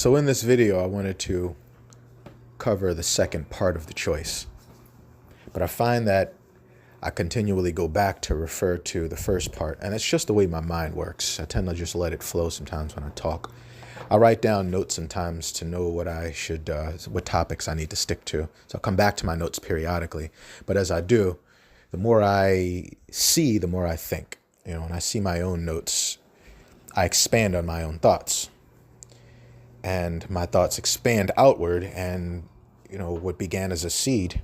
So in this video, I wanted to cover the second part of the choice, but I find that I continually go back to refer to the first part, and it's just the way my mind works. I tend to just let it flow sometimes when I talk. I write down notes sometimes to know what I should, what topics I need to stick to. So I'll come back to my notes periodically, but as I do, the more I see, the more I think. You know, when I see my own notes, I expand on my own thoughts. And my thoughts expand outward, and what began as a seed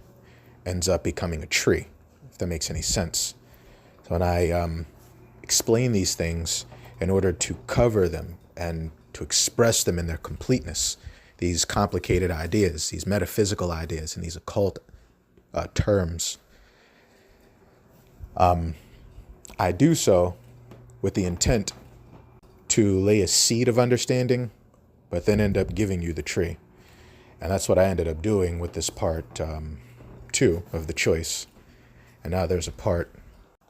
ends up becoming a tree, if that makes any sense. So when I explain these things in order to cover them and to express them in their completeness, these complicated ideas, these metaphysical ideas, and these occult terms, I do so with the intent to lay a seed of understanding, but then end up giving you the tree. And that's what I ended up doing with this part 2 of the choice. And now there's a part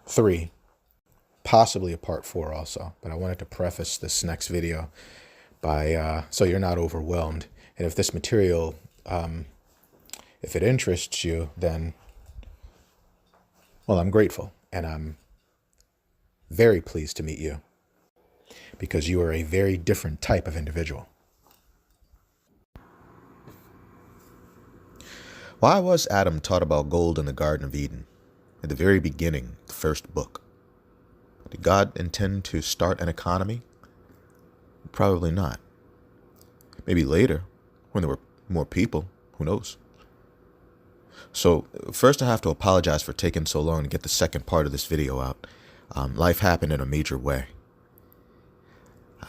3, possibly a part 4 also. But I wanted to preface this next video by so you're not overwhelmed. And if this material, if it interests you, then, well, I'm grateful. And I'm very pleased to meet you, because you are a very different type of individual. Why was Adam taught about gold in the Garden of Eden? At the very beginning, the first book. Did God intend to start an economy? Probably not. Maybe later, when there were more people, who knows? So first I have to apologize for taking so long to get the second part of this video out. Life happened in a major way.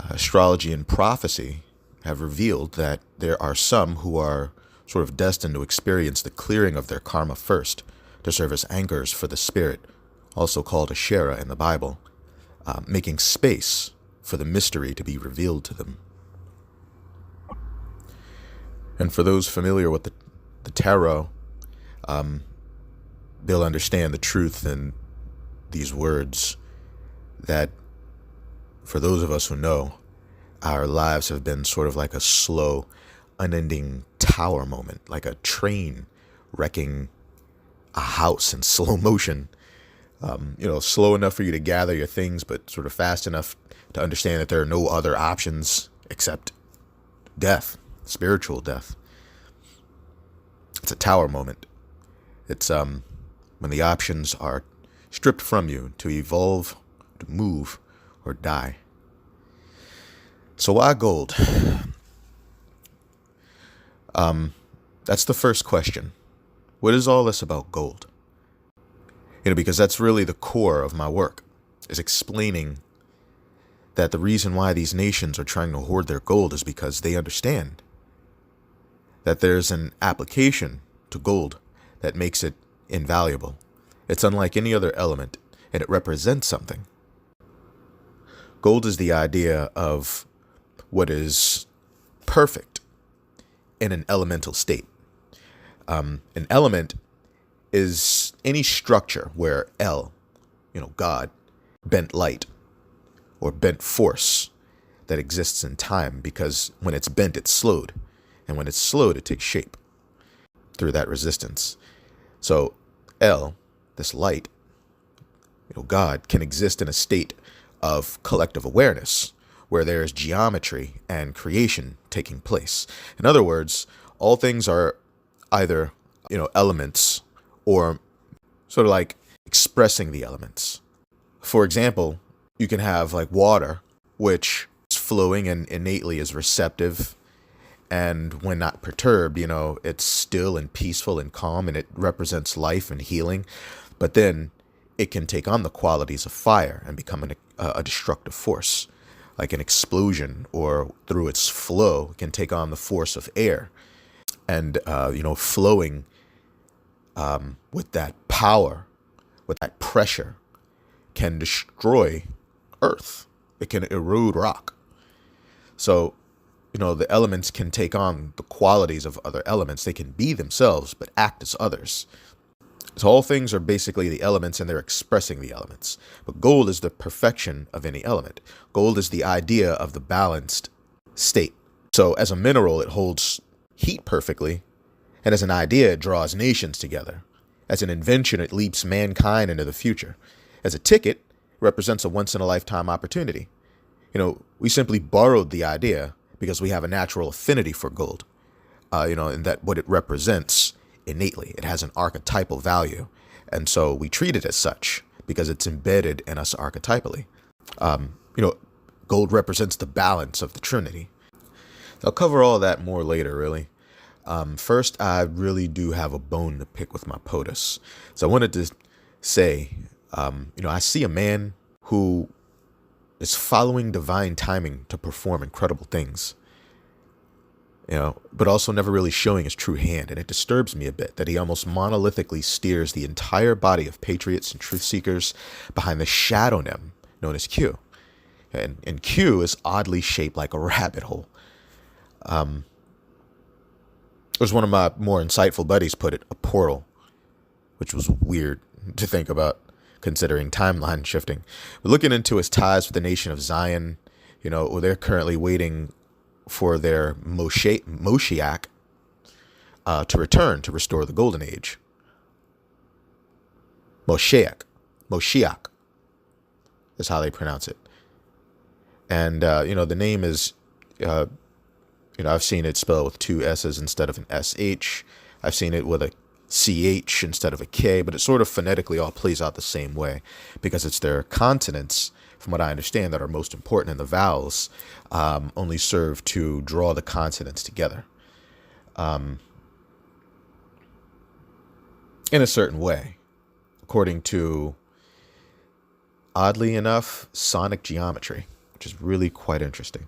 Astrology and prophecy have revealed that there are some who are sort of destined to experience the clearing of their karma first, to serve as anchors for the spirit, also called Asherah in the Bible, making space for the mystery to be revealed to them. And for those familiar with the tarot, they'll understand the truth in these words, that for those of us who know, our lives have been sort of like a slow, unending tower moment, like a train wrecking a house in slow motion. Slow enough for you to gather your things, but sort of fast enough to understand that there are no other options except death, spiritual death. It's a tower moment. It's when the options are stripped from you to evolve, to move, or die. So why gold? That's the first question. What is all this about gold? Because that's really the core of my work, is explaining that the reason why these nations are trying to hoard their gold is because they understand that there's an application to gold that makes it invaluable. It's unlike any other element, and it represents something. Gold is the idea of what is perfect in an elemental state. An element is any structure where God, bent light, or bent force that exists in time, because when it's bent, it's slowed. And when it's slowed, it takes shape through that resistance. So this light, God, can exist in a state of collective awareness where there is geometry and creation taking place. In other words, all things are either, elements, or sort of like expressing the elements. For example, you can have like water, which is flowing and innately is receptive. And when not perturbed, it's still and peaceful and calm, and it represents life and healing. But then it can take on the qualities of fire and become a destructive force, like an explosion, or through its flow can take on the force of air. And, flowing with that power, with that pressure, can destroy earth. It can erode rock. So, the elements can take on the qualities of other elements. They can be themselves, but act as others. So all things are basically the elements, and they're expressing the elements. But gold is the perfection of any element. Gold is the idea of the balanced state. So as a mineral, it holds heat perfectly, and as an idea, it draws nations together. As an invention, it leaps mankind into the future. As a ticket, it represents a once-in-a-lifetime opportunity. We simply borrowed the idea because we have a natural affinity for gold, and that what it represents innately. It has an archetypal value. And so we treat it as such because it's embedded in us archetypally. Gold represents the balance of the Trinity. I'll cover all that more later, really. First, I really do have a bone to pick with my POTUS. So I wanted to say, I see a man who is following divine timing to perform incredible things, but also never really showing his true hand. And it disturbs me a bit that he almost monolithically steers the entire body of patriots and truth seekers behind the shadow nymph known as Q. And Q is oddly shaped like a rabbit hole. As one of my more insightful buddies put it, a portal, which was weird to think about considering timeline shifting. But looking into his ties with the nation of Zion, they're currently waiting for their Moshiach to return to restore the golden age. Moshiach is how they pronounce it. And, the name is, I've seen it spelled with two S's instead of an SH. I've seen it with a CH instead of a K, but it sort of phonetically all plays out the same way because it's their consonants, from what I understand, that are most important, and the vowels only serve to draw the consonants together in a certain way, according to, oddly enough, sonic geometry, which is really quite interesting.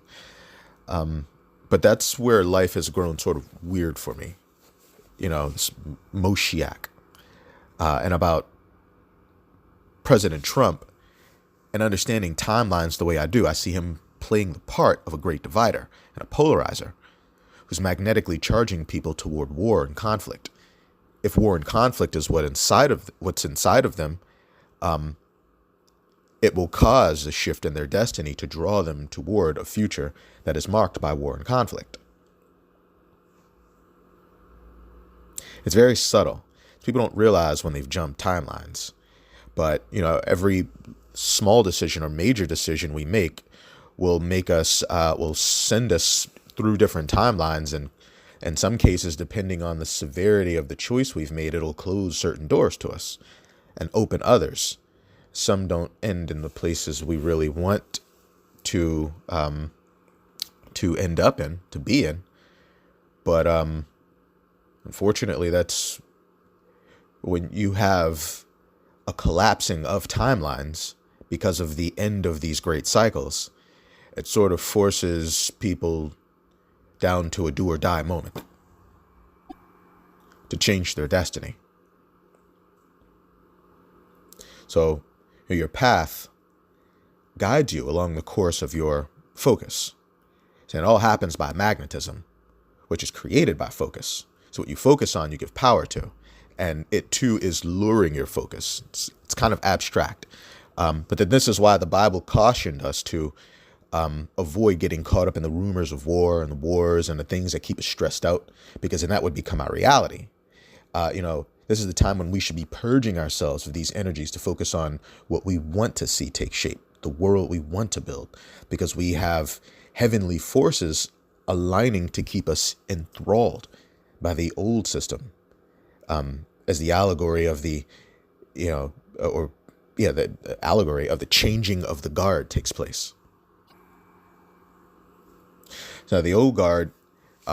But that's where life has grown sort of weird for me. This Moshiach. And about President Trump and understanding timelines the way I do, I see him playing the part of a great divider and a polarizer who's magnetically charging people toward war and conflict. If war and conflict is what's inside of them, it will cause a shift in their destiny to draw them toward a future that is marked by war and conflict. It's very subtle. People don't realize when they've jumped timelines. But, every small decision or major decision we make will send us through different timelines. And in some cases, depending on the severity of the choice we've made, it'll close certain doors to us and open others. Some don't end in the places we really want to end up in, to be in. But unfortunately, that's when you have a collapsing of timelines because of the end of these great cycles. It sort of forces people down to a do or die moment to change their destiny. So your path guides you along the course of your focus. And it all happens by magnetism, which is created by focus. So what you focus on, you give power to. And it too is luring your focus. It's kind of abstract. But then this is why the Bible cautioned us to avoid getting caught up in the rumors of war and the wars and the things that keep us stressed out, because then that would become our reality. This is the time when we should be purging ourselves of these energies to focus on what we want to see take shape, the world we want to build, because we have heavenly forces aligning to keep us enthralled by the old system, as the allegory of the allegory of the changing of the guard takes place. So the old guard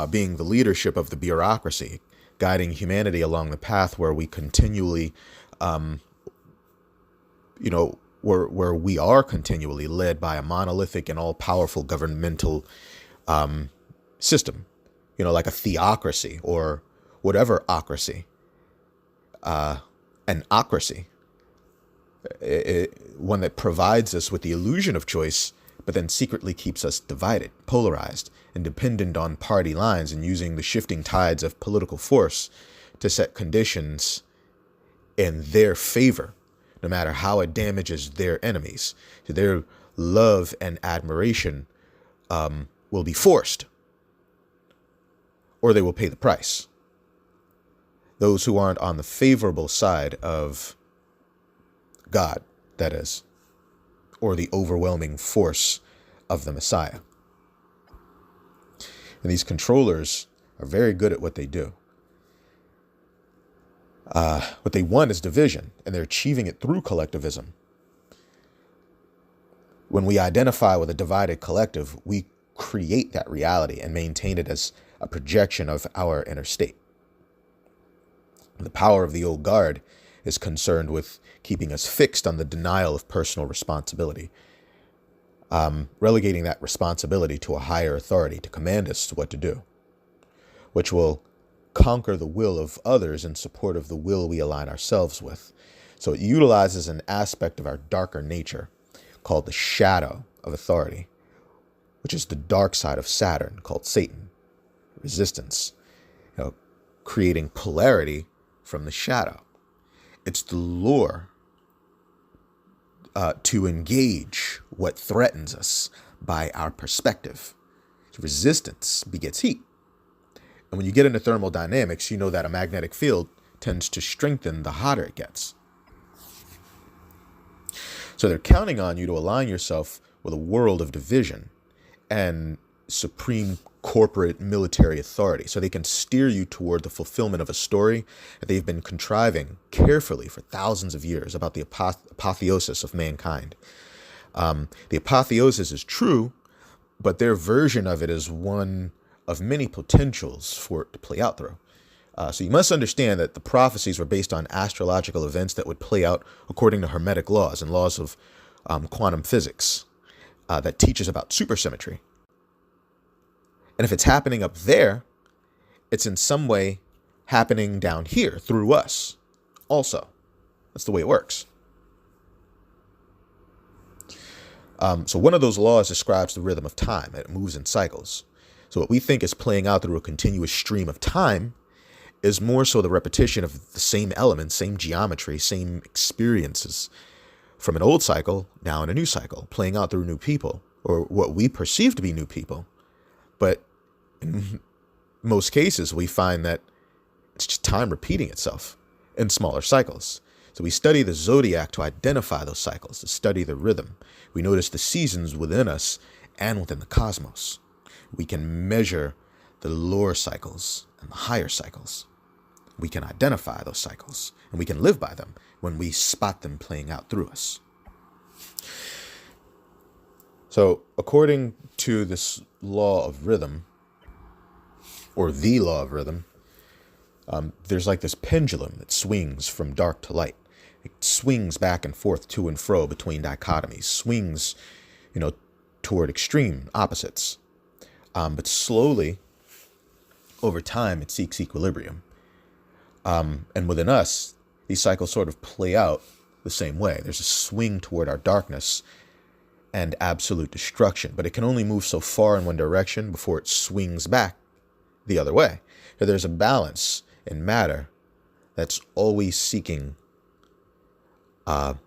being the leadership of the bureaucracy, guiding humanity along the path where we continually, where we are continually led by a monolithic and all-powerful governmental system, like a theocracy or whatever ocracy, an ocracy, one that provides us with the illusion of choice, but then secretly keeps us divided, polarized, and dependent on party lines, and using the shifting tides of political force to set conditions in their favor, no matter how it damages their enemies. So their love and admiration will be forced or they will pay the price. Those who aren't on the favorable side of God, that is, or the overwhelming force of the Messiah. And these controllers are very good at what they do. What they want is division, and they're achieving it through collectivism. When we identify with a divided collective, we create that reality and maintain it as a projection of our inner state. The power of the old guard is concerned with keeping us fixed on the denial of personal responsibility, relegating that responsibility to a higher authority to command us to what to do, which will conquer the will of others in support of the will we align ourselves with. So it utilizes an aspect of our darker nature called the shadow of authority, which is the dark side of Saturn, called Satan, resistance, creating polarity from the shadow. It's the lure to engage what threatens us by our perspective. Resistance begets heat. And when you get into thermodynamics, you know that a magnetic field tends to strengthen the hotter it gets. So they're counting on you to align yourself with a world of division and supreme corporate military authority, so they can steer you toward the fulfillment of a story that they've been contriving carefully for thousands of years about the apotheosis of mankind. The apotheosis is true, but their version of it is one of many potentials for it to play out through. So you must understand that the prophecies were based on astrological events that would play out according to Hermetic laws and laws of quantum physics that teaches about supersymmetry. And if it's happening up there, it's in some way happening down here through us also. That's the way it works. So one of those laws describes the rhythm of time. It moves in cycles. So what we think is playing out through a continuous stream of time is more so the repetition of the same elements, same geometry, same experiences from an old cycle now in a new cycle, playing out through new people, or what we perceive to be new people. But in most cases, we find that it's just time repeating itself in smaller cycles. So we study the zodiac to identify those cycles, to study the rhythm. We notice the seasons within us and within the cosmos. We can measure the lower cycles and the higher cycles. We can identify those cycles, and we can live by them when we spot them playing out through us. So according to this law of rhythm, or the law of rhythm, there's like this pendulum that swings from dark to light. It swings back and forth to and fro between dichotomies, swings, toward extreme opposites. But slowly, over time, it seeks equilibrium. And within us, these cycles sort of play out the same way. There's a swing toward our darkness and absolute destruction, but it can only move so far in one direction before it swings back the other way. So there's a balance in matter that's always seeking the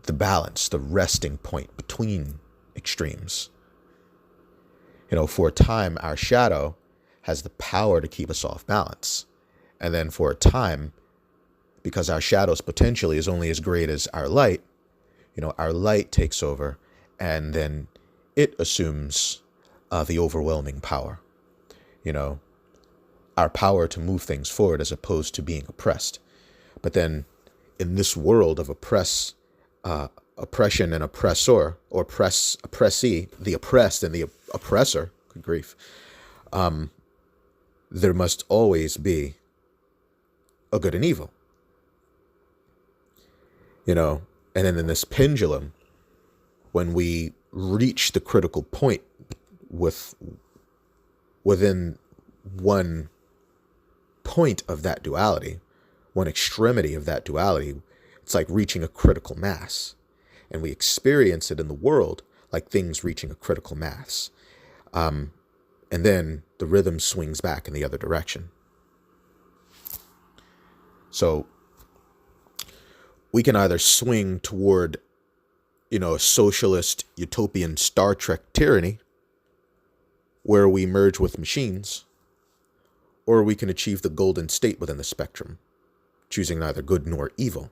balance, the resting point between extremes. For a time, our shadow has the power to keep us off balance. And then for a time, because our shadow's potentially is only as great as our light takes over, and then it assumes the overwhelming power. Our power to move things forward as opposed to being oppressed. But then in this world of oppression and oppressor, or oppressee, the oppressed and the oppressor, good grief, there must always be a good and evil. And then in this pendulum, when we reach the critical point within one point of that duality, one extremity of that duality, it's like reaching a critical mass. And we experience it in the world like things reaching a critical mass. And then the rhythm swings back in the other direction. So we can either swing toward, a socialist utopian Star Trek tyranny, where we merge with machines, or we can achieve the golden state within the spectrum, choosing neither good nor evil.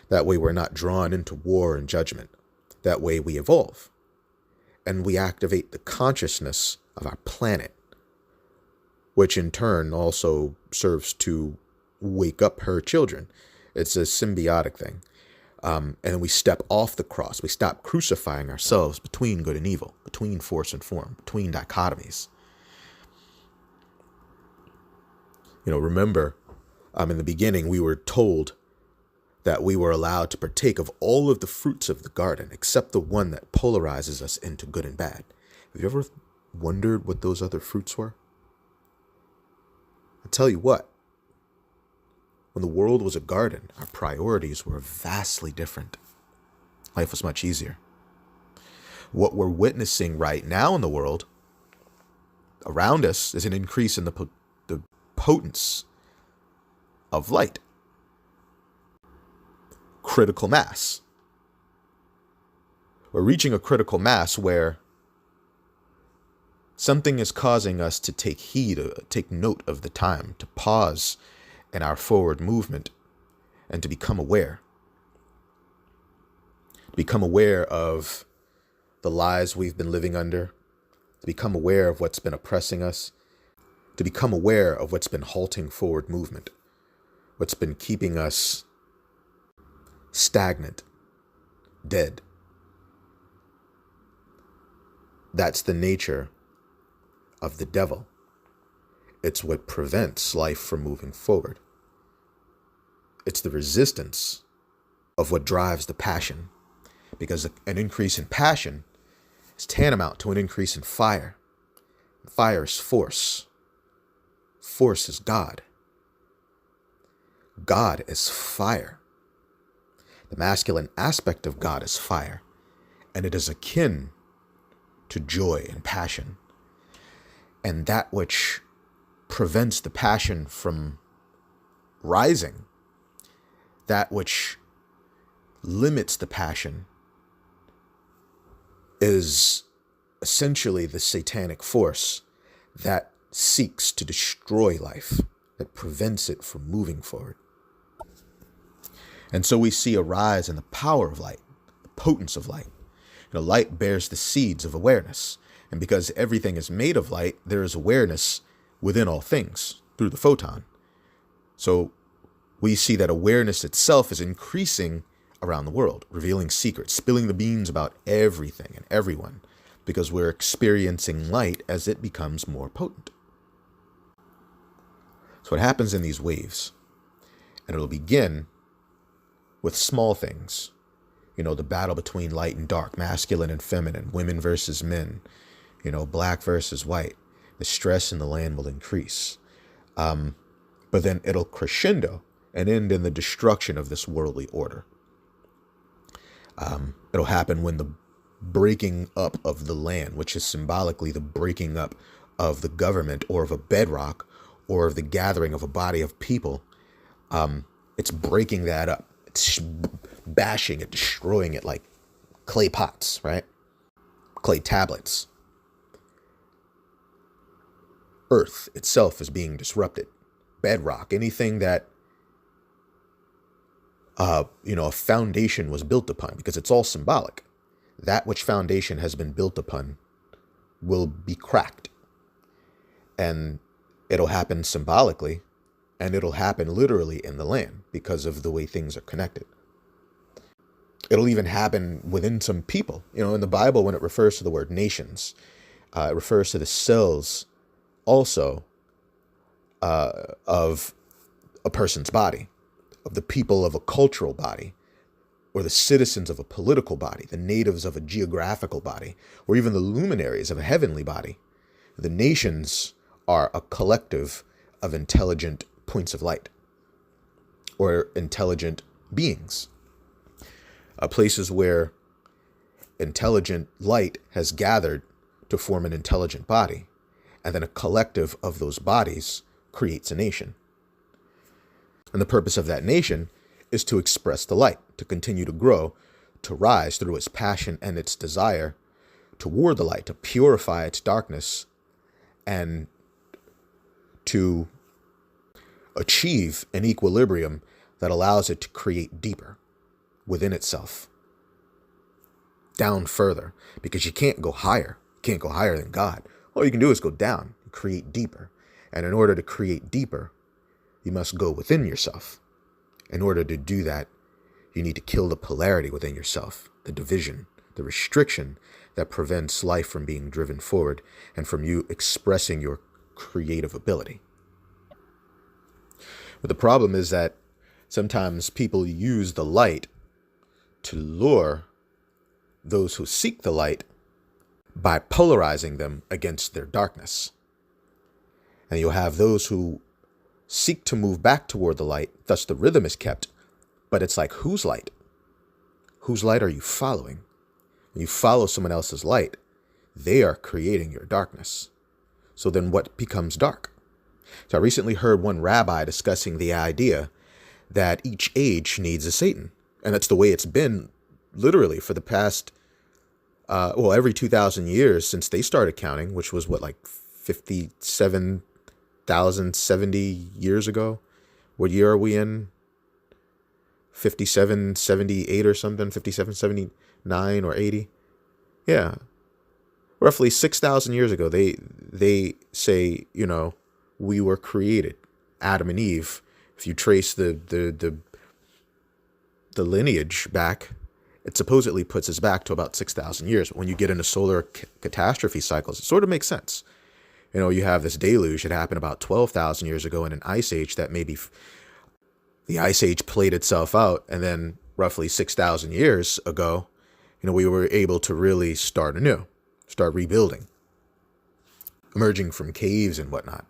That way we're not drawn into war and judgment. That way we evolve, and we activate the consciousness of our planet, which in turn also serves to wake up her children. It's a symbiotic thing. And we step off the cross. We stop crucifying ourselves between good and evil, between force and form, between dichotomies. Remember, in the beginning, we were told that we were allowed to partake of all of the fruits of the garden, except the one that polarizes us into good and bad. Have you ever wondered what those other fruits were? I'll tell you what. When the world was a garden, our priorities were vastly different. Life was much easier. What we're witnessing right now in the world around us is an increase in the potence of light. Critical mass. We're reaching a critical mass where something is causing us to take heed, take note of the time, to pause in our forward movement, and to become aware. Become aware of the lies we've been living under, to become aware of what's been oppressing us, to become aware of what's been halting forward movement, what's been keeping us stagnant, dead. That's the nature of the devil. It's what prevents life from moving forward. It's the resistance of what drives the passion, because an increase in passion is tantamount to an increase in fire. Fire is force. Force is God. God is fire. The masculine aspect of God is fire, and it is akin to joy and passion. And that which prevents the passion from rising, that which limits the passion, is essentially the satanic force that seeks to destroy life, that prevents it from moving forward. And so we see a rise in the power of light, the potence of light. Light bears the seeds of awareness. And because everything is made of light, there is awareness within all things through the photon. So we see that awareness itself is increasing around the world, revealing secrets, spilling the beans about everything and everyone, because we're experiencing light as it becomes more potent. So what happens in these waves, and it'll begin with small things, the battle between light and dark, masculine and feminine, women versus men, black versus white. The stress in the land will increase. But then it'll crescendo and end in the destruction of this worldly order. It'll happen when the breaking up of the land, which is symbolically the breaking up of the government or of a bedrock or of the gathering of a body of people. It's breaking that up. It's bashing it, destroying it like clay pots, right? Clay tablets. Earth itself is being disrupted. Bedrock, anything that, a foundation was built upon, because it's all symbolic. That which foundation has been built upon will be cracked. And it'll happen symbolically, and it'll happen literally in the land because of the way things are connected. It'll even happen within some people. In the Bible, when it refers to the word nations, it refers to the cells also of a person's body, of the people of a cultural body, or the citizens of a political body, the natives of a geographical body, or even the luminaries of a heavenly body. The nations are a collective of intelligent points of light, or intelligent beings. Places where intelligent light has gathered to form an intelligent body, and then a collective of those bodies creates a nation. And the purpose of that nation is to express the light, to continue to grow, to rise through its passion and its desire toward the light, to purify its darkness, and to achieve an equilibrium that allows it to create deeper within itself, down further, because you can't go higher. You can't go higher than God. All you can do is go down, create deeper. And in order to create deeper, you must go within yourself. In order to do that, you need to kill the polarity within yourself, the division, the restriction that prevents life from being driven forward and from you expressing your creative ability. But the problem is that sometimes people use the light to lure those who seek the light by polarizing them against their darkness. And you'll have those who seek to move back toward the light, thus the rhythm is kept. But it's like, whose light? Whose light are you following? When you follow someone else's light, they are creating your darkness. So then what becomes dark? So I recently heard one rabbi discussing the idea that each age needs a Satan. And that's the way it's been literally for the past, every 2,000 years since they started counting, which was what, like 57,070 years ago? What year are we in? 5778 or something, 5779 or 80. Yeah. Roughly 6,000 years ago, they say, we were created, Adam and Eve. If you trace the lineage back, it supposedly puts us back to about 6,000 years. But when you get into solar catastrophe cycles, it sort of makes sense. You have this deluge that happened about 12,000 years ago in an ice age that maybe the ice age played itself out. And then roughly 6,000 years ago, we were able to really start anew, start rebuilding, emerging from caves and whatnot.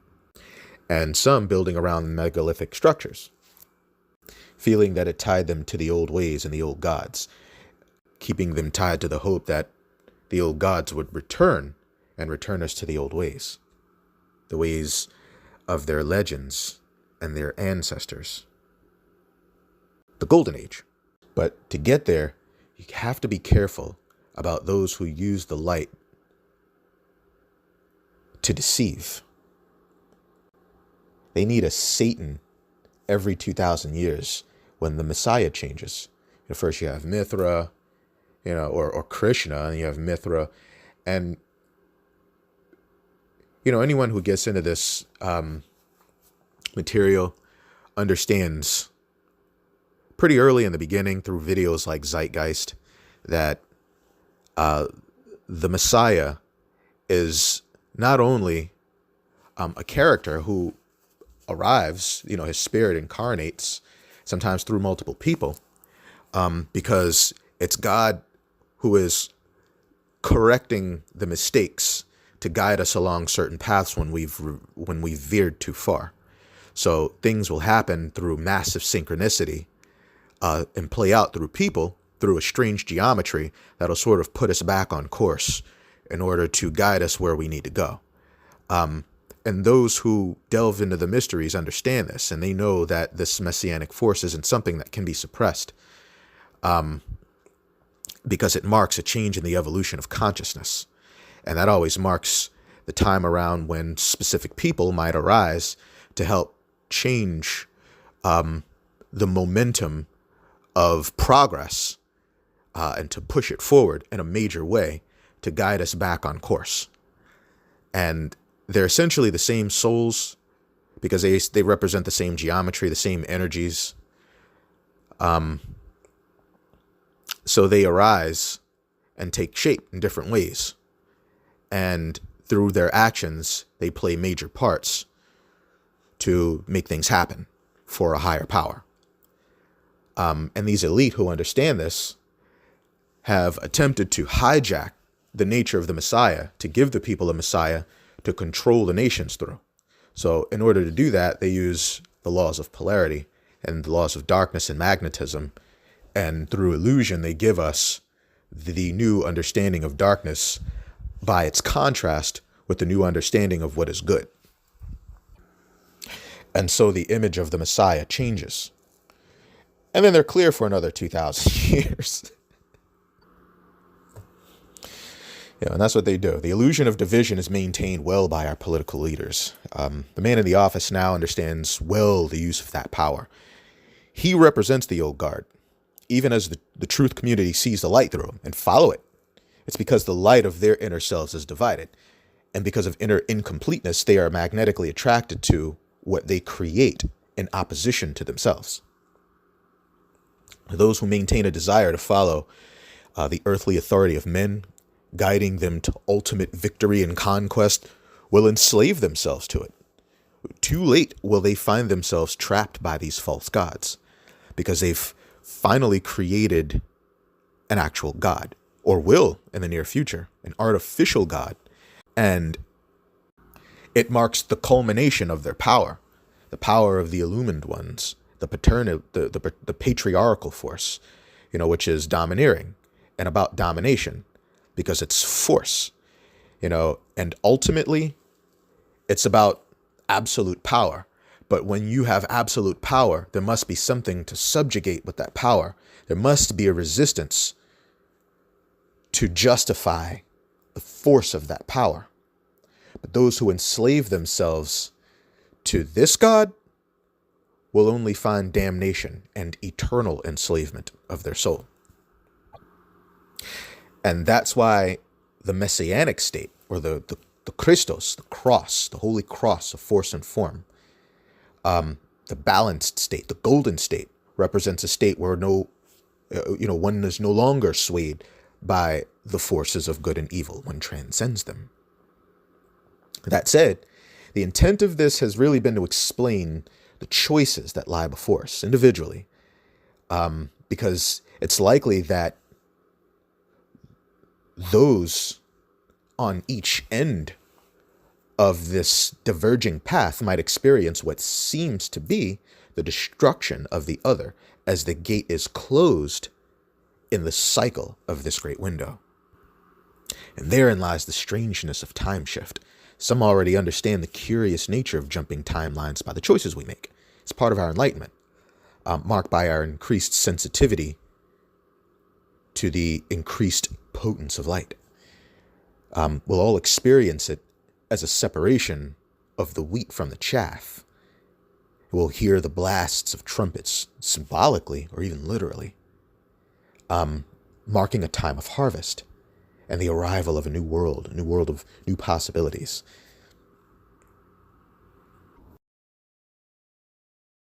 And some building around megalithic structures, feeling that it tied them to the old ways and the old gods, keeping them tied to the hope that the old gods would return and return us to the old ways, the ways of their legends and their ancestors, the golden age. But to get there, you have to be careful about those who use the light to deceive. They need a Satan every 2,000 years when the Messiah changes. First you have Mithra, or Krishna, and you have Mithra. And, anyone who gets into this material understands pretty early in the beginning through videos like Zeitgeist that the Messiah is not only a character who arrives, his spirit incarnates sometimes through multiple people, because it's God who is correcting the mistakes to guide us along certain paths when we've veered too far. So things will happen through massive synchronicity and play out through people, through a strange geometry that'll sort of put us back on course in order to guide us where we need to go. And those who delve into the mysteries understand this, and they know that this Messianic force isn't something that can be suppressed, because it marks a change in the evolution of consciousness. And that always marks the time around when specific people might arise to help change the momentum of progress and to push it forward in a major way to guide us back on course. And they're essentially the same souls because they represent the same geometry, the same energies. So they arise and take shape in different ways. And through their actions, they play major parts to make things happen for a higher power. And these elite who understand this have attempted to hijack the nature of the Messiah, to give the people a Messiah to control the nations through. So in order to do that, they use the laws of polarity and the laws of darkness and magnetism. And through illusion, they give us the new understanding of darkness by its contrast with the new understanding of what is good. And so the image of the Messiah changes. And then they're clear for another 2,000 years. Yeah, and that's what they do. The illusion of division is maintained well by our political leaders. The man in the office now understands well the use of that power. He represents the old guard, even as the truth community sees the light through him and follow it. It's because the light of their inner selves is divided. And because of inner incompleteness, they are magnetically attracted to what they create in opposition to themselves. Those who maintain a desire to follow the earthly authority of men, guiding them to ultimate victory and conquest, will enslave themselves to it. Too late will they find themselves trapped by these false gods, because they've finally created an actual god, or will in the near future, an artificial god, and it marks the culmination of their power, the power of the illumined ones, the patriarchal force, which is domineering and about domination, because it's force, and ultimately it's about absolute power. But when you have absolute power, there must be something to subjugate with that power. There must be a resistance to justify the force of that power. But those who enslave themselves to this God will only find damnation and eternal enslavement of their soul. And that's why the Messianic state, or the Christos, the cross, the holy cross of force and form, the balanced state, the golden state, represents a state where one is no longer swayed by the forces of good and evil. One transcends them. That said, the intent of this has really been to explain the choices that lie before us individually, because it's likely that those on each end of this diverging path might experience what seems to be the destruction of the other as the gate is closed in the cycle of this great window. And therein lies the strangeness of time shift. Some already understand the curious nature of jumping timelines by the choices we make. It's part of our enlightenment, marked by our increased sensitivity to the increased potence of light. We'll all experience it as a separation of the wheat from the chaff. We'll hear the blasts of trumpets, symbolically or even literally, marking a time of harvest and the arrival of a new world of new possibilities.